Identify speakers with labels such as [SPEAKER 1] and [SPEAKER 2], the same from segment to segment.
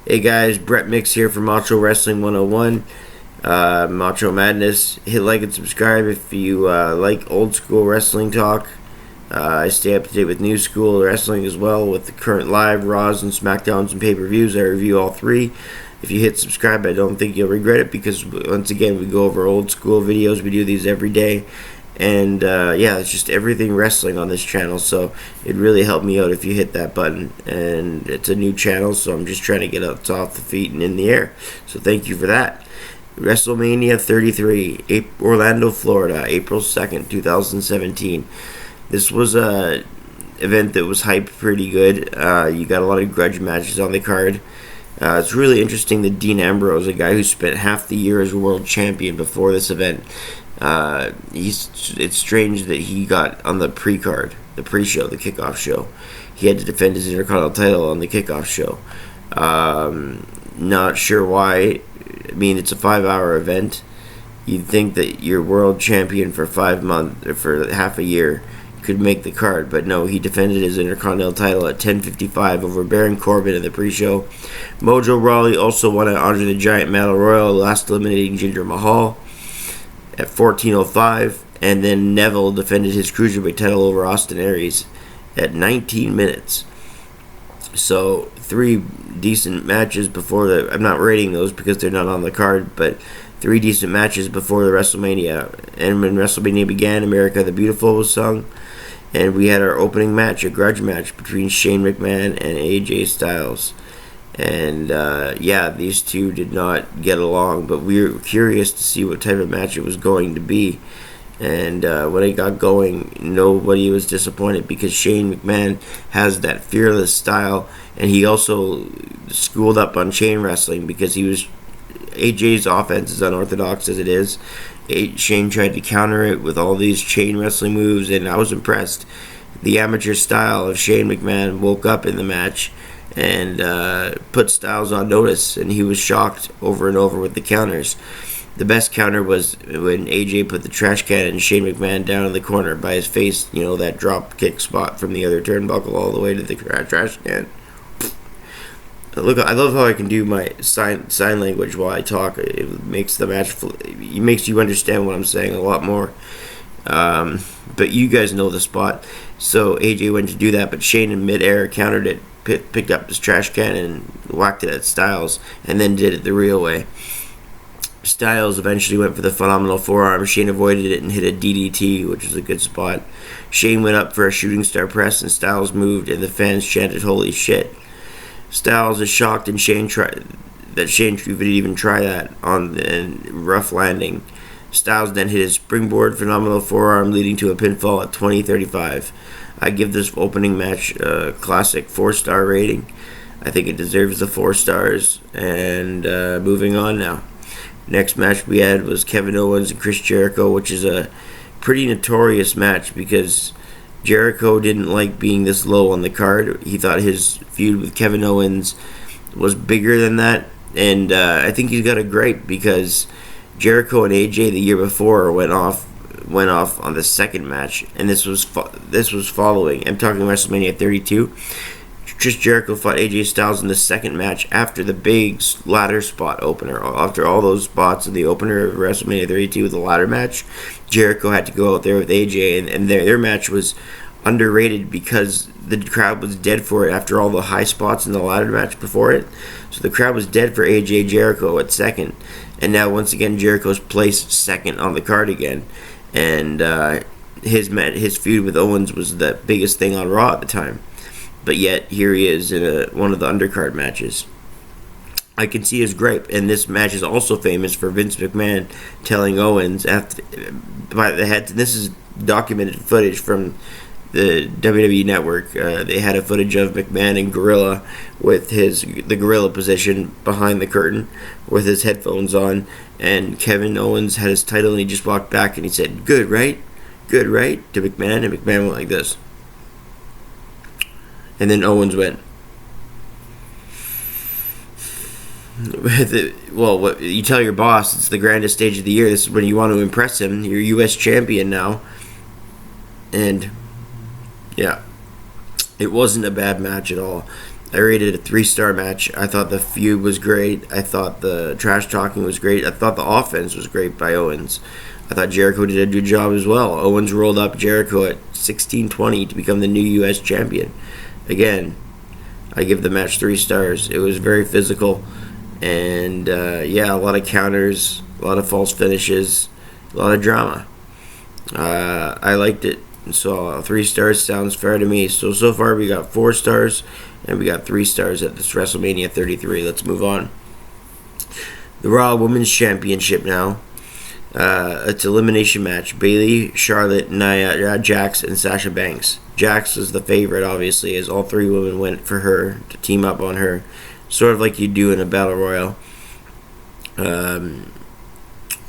[SPEAKER 1] Hey guys, Brett Mix here from Macho Wrestling 101, Macho Madness. Hit like and subscribe if you like old school wrestling talk. I stay up to date with new school wrestling as well with the current live Raws and SmackDowns and pay-per-views. I review all three. If you hit subscribe, I don't think you'll regret it because once again we go over old school videos. We do these every day. And yeah, it's just everything wrestling on this channel, so it really helped me out if you hit that button. And it's a new channel, so I'm just trying to get us off the feet and in the air. So thank you for that. WrestleMania 33, Orlando, Florida, April 2nd, 2017. This was a event that was hyped pretty good. You got a lot of grudge matches on the card. It's really interesting that Dean Ambrose, a guy who spent half the year as world champion before this event, it's strange that he got on the pre-card, the pre-show, the kickoff show. He had to defend his Intercontinental title on the kickoff show. Not sure why. I mean, it's a 5-hour event. You'd think that your world champion for 5 months, or for half a year, could make the card, but no, he defended his Intercontinental title at 10:55 over Baron Corbin in the pre-show. Mojo Rawley also won an Andre the Giant Battle Royal, last eliminating Jinder Mahal at 14:05, and then Neville defended his Cruiserweight title over Austin Aries at 19 minutes. So 3 decent matches before the... I'm not rating those because they're not on the card, but 3 decent matches before the WrestleMania. And when WrestleMania began, America the Beautiful was sung, and we had our opening match, a grudge match between Shane McMahon and AJ Styles. And yeah, these two did not get along, but we were curious to see what type of match it was going to be. And when it got going, nobody was disappointed because Shane McMahon has that fearless style, and he also schooled up on chain wrestling because AJ's offense is unorthodox as it is. Shane tried to counter it with all these chain wrestling moves, and I was impressed. The amateur style of Shane McMahon woke up in the match and put Styles on notice, and he was shocked over and over with the counters. The best counter was when AJ put the trash can and Shane McMahon down in the corner by his face, that drop kick spot from the other turnbuckle all the way to the trash can. Look, I love how I can do my sign language while I talk. It makes the match, it makes you understand what I'm saying a lot more. But you guys know the spot. So AJ went to do that, but Shane in midair countered it, picked up his trash can and whacked it at Styles, and then did it the real way. Styles eventually went for the phenomenal forearm. Shane avoided it and hit a DDT, which was a good spot. Shane went up for a shooting star press, and Styles moved, and the fans chanted, "Holy shit!" Styles is shocked, and Shane would even try that on the rough landing. Styles then hit his springboard phenomenal forearm, leading to a pinfall at 20:35. I give this opening match a classic 4-star rating. I think it deserves the 4 stars. And moving on now. Next match we had was Kevin Owens and Chris Jericho, which is a pretty notorious match because Jericho didn't like being this low on the card. He thought his feud with Kevin Owens was bigger than that, and I think he's got a gripe because Jericho and AJ the year before went off on the second match, and this was following. I'm talking WrestleMania 32. Chris Jericho fought AJ Styles in the second match after the big ladder spot opener. After all those spots in the opener of WrestleMania 32 with the ladder match, Jericho had to go out there with AJ, and their match was underrated because the crowd was dead for it after all the high spots in the ladder match before it. So the crowd was dead for AJ Jericho at second, and now once again Jericho's placed second on the card again, and his feud with Owens was the biggest thing on Raw at the time. But yet, here he is in one of the undercard matches. I can see his gripe, and this match is also famous for Vince McMahon telling Owens by the head. This is documented footage from the WWE Network. They had a footage of McMahon in Gorilla with the Gorilla position behind the curtain with his headphones on, and Kevin Owens had his title, and he just walked back and he said, "Good, right? Good, right?" to McMahon, and McMahon went like this. And then Owens went, well, you tell your boss it's the grandest stage of the year. This is when you want to impress him. You're U.S. champion now. And, yeah, it wasn't a bad match at all. I rated it a 3-star match. I thought the feud was great. I thought the trash talking was great. I thought the offense was great by Owens. I thought Jericho did a good job as well. Owens rolled up Jericho at 16:20 to become the new U.S. champion. Again, I give the match 3 stars. It was very physical, and a lot of counters, a lot of false finishes, a lot of drama. I liked it. So 3 stars sounds fair to me. So far we got 4 stars, and we got 3 stars at this WrestleMania 33. Let's move on. The Raw Women's Championship now. It's an elimination match. Bayley, Charlotte, Nia Jax, and Sasha Banks. Jax was the favorite, obviously, as all 3 women went for her to team up on her, sort of like you do in a battle royal.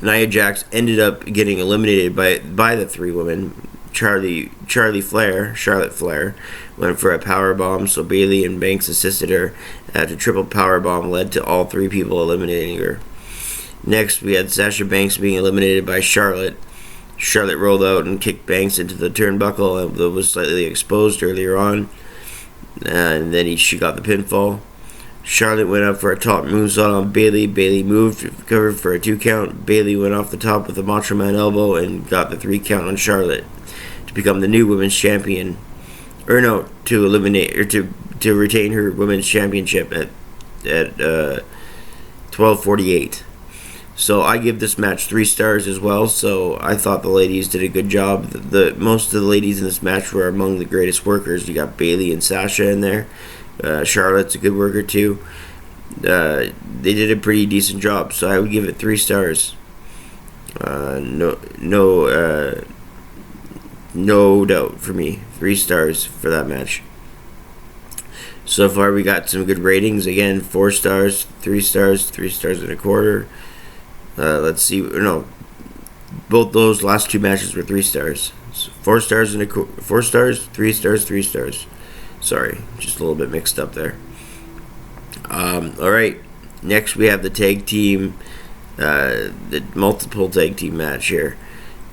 [SPEAKER 1] Nia Jax ended up getting eliminated by the 3 women. Charlotte Flair went for a power bomb, so Bayley and Banks assisted her. A triple power bomb led to all 3 people eliminating her. Next, we had Sasha Banks being eliminated by Charlotte. Charlotte rolled out and kicked Banks into the turnbuckle that was slightly exposed earlier on, and then she got the pinfall. Charlotte went up for a top moonsault on Bayley. Bayley moved, covered for a 2 count. Bayley went off the top with a Macho Man elbow and got the 3 count on Charlotte to become the new women's champion. To eliminate or to retain her women's championship at 12:48. So I give this match 3 stars as well. So I thought the ladies did a good job. Most of the ladies in this match were among the greatest workers. You got Bayley and Sasha in there. Charlotte's a good worker too. They did a pretty decent job. So I would give it 3 stars. No doubt for me. 3 stars for that match. So far we got some good ratings. Again, 4 stars, 3 stars, 3 stars and a quarter. Let's see. No, both those last 2 matches were 3 stars. So 4 stars and 4 stars, 3 stars, 3 stars. Sorry, just a little bit mixed up there. All right. Next we have the tag team, the multiple tag team match here,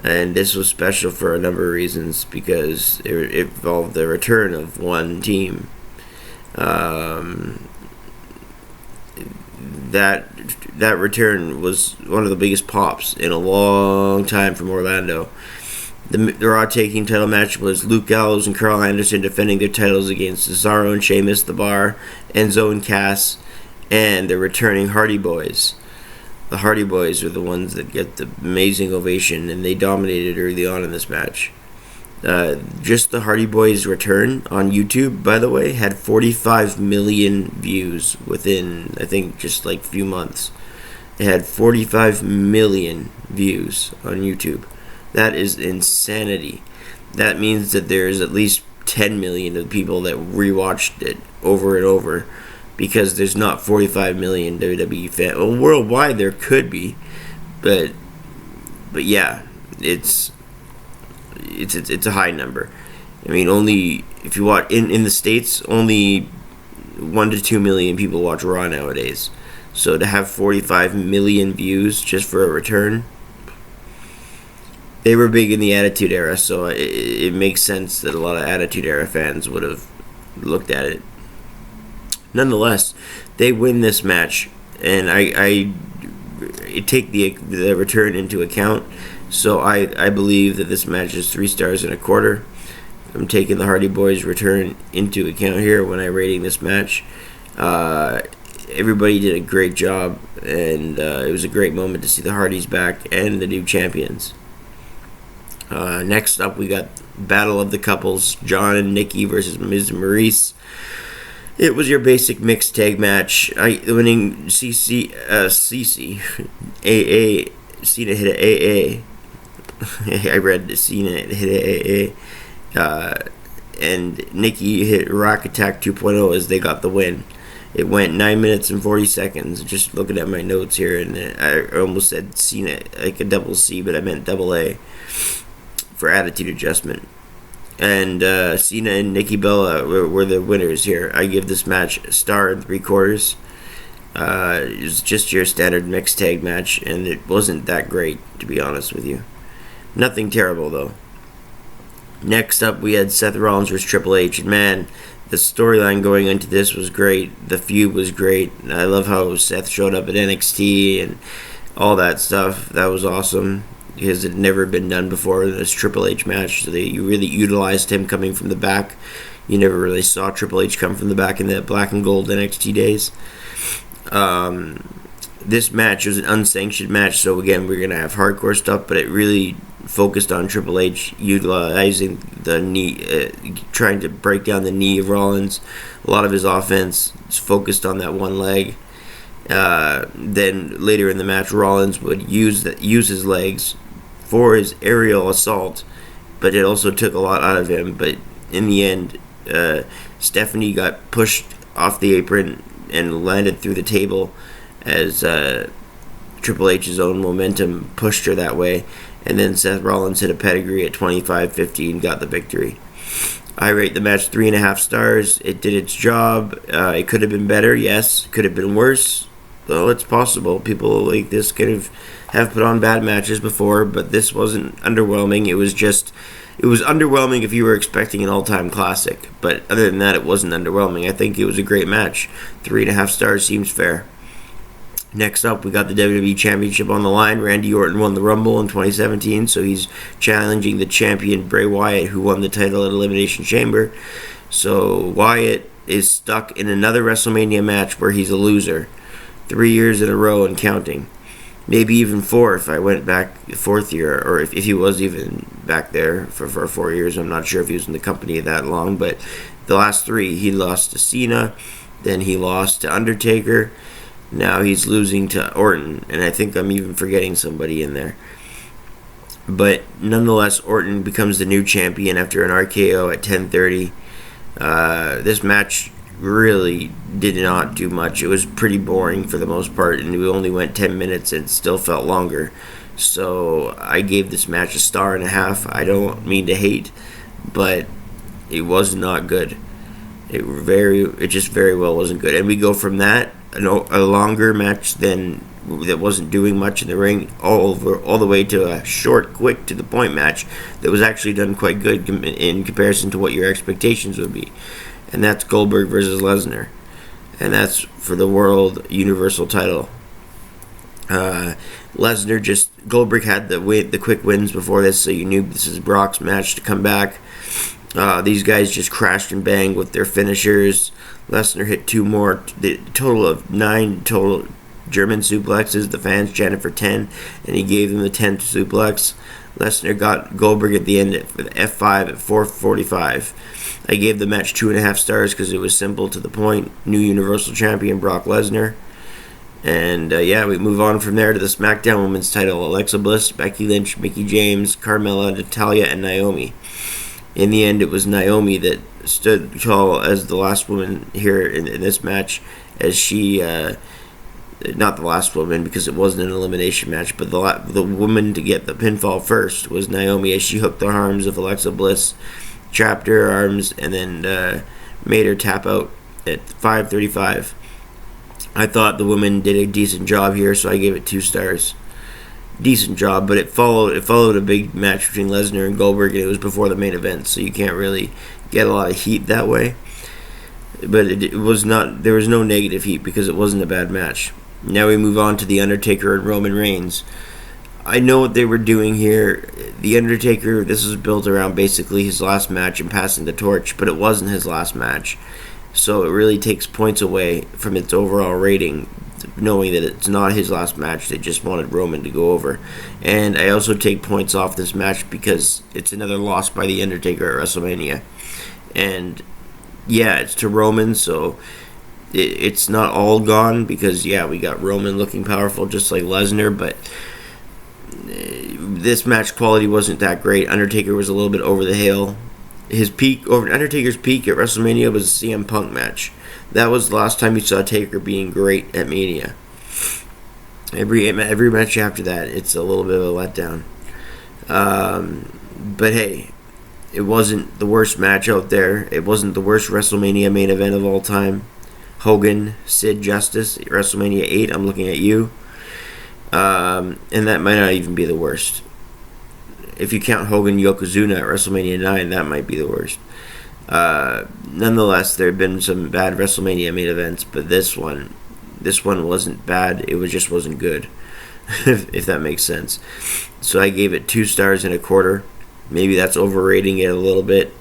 [SPEAKER 1] and this was special for a number of reasons because it involved the return of one team. That return was one of the biggest pops in a long time from Orlando. The Raw Tag Team title match was Luke Gallows and Carl Anderson defending their titles against Cesaro and Sheamus, The Bar, Enzo and Cass, and the returning Hardy Boys. The Hardy Boys are the ones that get the amazing ovation, and they dominated early on in this match. Just the Hardy Boys' return on YouTube, by the way, had 45 million views within, I think, just like a few months. It had 45 million views on YouTube. That is insanity. That means that there's at least 10 million of people that rewatched it over and over, because there's not 45 million WWE fans. Well, worldwide there could be, but yeah, it's a high number. I mean, only if you watch in the States, only 1 to 2 million people watch Raw nowadays. So to have 45 million views just for a return, they were big in the Attitude Era, so it makes sense that a lot of Attitude Era fans would have looked at it. Nonetheless, they win this match, and I take the return into account. So I believe that this match is 3 stars and a quarter. I'm taking the Hardy Boys' return into account here when I'm rating this match. Everybody did a great job, and it was a great moment to see the Hardys back and the new champions. Next up, we got Battle of the Couples, John and Nikki versus Miz and Maurice. It was your basic mixed tag match. The winning CC AA. Cena hit a AA. I read Cena hit a AA. And Nikki hit Rock Attack 2.0 as they got the win. It went 9 minutes and 40 seconds. Just looking at my notes here, and I almost said Cena, like a double C, but I meant double A for attitude adjustment. And Cena and Nikki Bella were the winners here. I give this match a star and 3/4. It was just your standard mixed tag match, and it wasn't that great, to be honest with you. Nothing terrible, though. Next up, we had Seth Rollins versus Triple H, and man, The storyline going into this was great. The feud was great. I love how Seth showed up at NXT and all that stuff. That was awesome because it had never been done before in this Triple H match. So you really utilized him coming from the back. You never really saw Triple H come from the back in the black and gold NXT days. This match was an unsanctioned match, so again, we're going to have hardcore stuff, but it really focused on Triple H utilizing the knee, trying to break down the knee of Rollins. A lot of his offense is focused on that one leg. Then later in the match, Rollins would use his legs for his aerial assault, but it also took a lot out of him. But in the end, Stephanie got pushed off the apron and landed through the table as Triple H's own momentum pushed her that way. And then Seth Rollins hit a pedigree at 25-50 and got the victory. I rate the match 3.5 stars. It did its job. It could have been better, yes. Could have been worse. Well, it's possible. People like this could have put on bad matches before, but this wasn't underwhelming. It was underwhelming if you were expecting an all-time classic. But other than that, it wasn't underwhelming. I think it was a great match. 3.5 stars seems fair. Next up, we got the WWE Championship on the line. Randy Orton won the Rumble in 2017, so he's challenging the champion Bray Wyatt, who won the title at Elimination Chamber. So Wyatt is stuck in another WrestleMania match where he's a loser. 3 years in a row and counting. Maybe even 4 if I went back the 4th year, or if he was even back there for 4 years. I'm not sure if he was in the company that long, but the last 3, he lost to Cena, then he lost to Undertaker. Now he's losing to Orton, and I think I'm even forgetting somebody in there. But nonetheless, Orton becomes the new champion after an RKO at 10:30. This match really did not do much. It was pretty boring for the most part, and we only went 10 minutes and it still felt longer. So I gave this match a 1.5 stars. I don't mean to hate, but it was not good. It just very well wasn't good. And we go from that, a longer match that wasn't doing much in the ring, all the way to a short, quick, to the point match that was actually done quite good in comparison to what your expectations would be. And that's Goldberg versus Lesnar, and that's for the World Universal title. Goldberg had the quick wins before this, so you knew this is Brock's match to come back. These guys just crashed and banged with their finishers. Lesnar hit 2 more, the total of 9 total German suplexes. The fans chanted for 10, and he gave them the 10th suplex. Lesnar got Goldberg at the end for the F5 at 4:45. I gave the match 2.5 stars because it was simple, to the point. New Universal Champion Brock Lesnar. And we move on from there to the SmackDown Women's title. Alexa Bliss, Becky Lynch, Mickie James, Carmella, Natalya, and Naomi. In the end, it was Naomi that stood tall as the last woman here in this match, as she, not the last woman because it wasn't an elimination match, but the woman to get the pinfall first was Naomi, as she hooked the arms of Alexa Bliss, trapped her arms, and then made her tap out at 5:35. I thought the woman did a decent job here, so I gave it 2 stars. Decent job, but it followed a big match between Lesnar and Goldberg, and it was before the main event, so you can't really get a lot of heat that way. But it was not. There was no negative heat because it wasn't a bad match. Now we move on to The Undertaker and Roman Reigns. I know what they were doing here. The Undertaker, this is built around basically his last match and passing the torch, but it wasn't his last match. So it really takes points away from its overall rating, knowing that it's not his last match. They just wanted Roman to go over. And I also take points off this match because it's another loss by The Undertaker at WrestleMania. And yeah, it's to Roman, so it's not all gone because, we got Roman looking powerful just like Lesnar, but this match quality wasn't that great. Undertaker was a little bit over the hill. Undertaker's peak at WrestleMania was a CM Punk match. That was the last time you saw Taker being great at Mania. Every match after that, it's a little bit of a letdown. But hey, it wasn't the worst match out there. It wasn't the worst WrestleMania main event of all time. Hogan, Sid Justice, WrestleMania 8, I'm looking at you. And that might not even be the worst. If you count Hogan Yokozuna at WrestleMania 9, that might be the worst. Nonetheless, there have been some bad WrestleMania main events, but this one wasn't bad. It just wasn't good, if that makes sense. So I gave it 2 stars and a quarter. Maybe that's overrating it a little bit.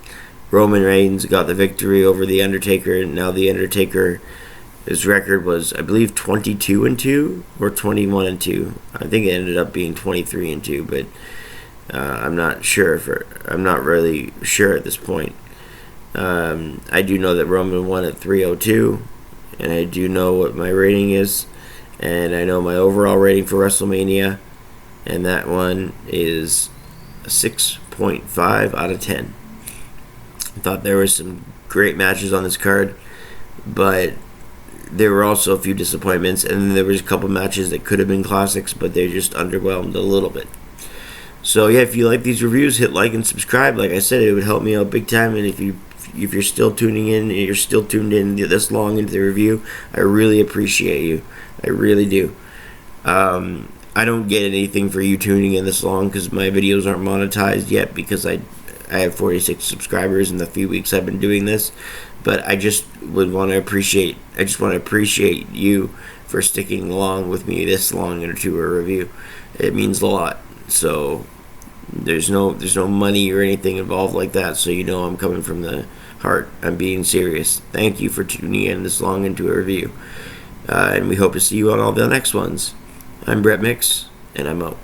[SPEAKER 1] Roman Reigns got the victory over The Undertaker, and now The Undertaker, his record was, I believe, 22-2 or 21-2. I think it ended up being 23-2, but I'm not sure. I'm not really sure at this point. I do know that Roman won at 302, and I do know what my rating is, and I know my overall rating for WrestleMania, and that one is a 6.5 out of 10. I thought there were some great matches on this card, but there were also a few disappointments, and then there was a couple matches that could have been classics, but they just underwhelmed a little bit. So yeah, if you like these reviews, hit like and subscribe. Like I said, it would help me out big time, and if you're still tuning in, and you're still tuned in this long into the review, I really appreciate you. I really do. I don't get anything for you tuning in this long because my videos aren't monetized yet, because I have 46 subscribers in the few weeks I've been doing this. But I just want to appreciate you for sticking along with me this long into a review. It means a lot. So there's no money or anything involved like that. So I'm coming from the heart. I'm being serious. Thank you for tuning in this long into a review. And we hope to see you on all the next ones. I'm Brett Mix, and I'm out.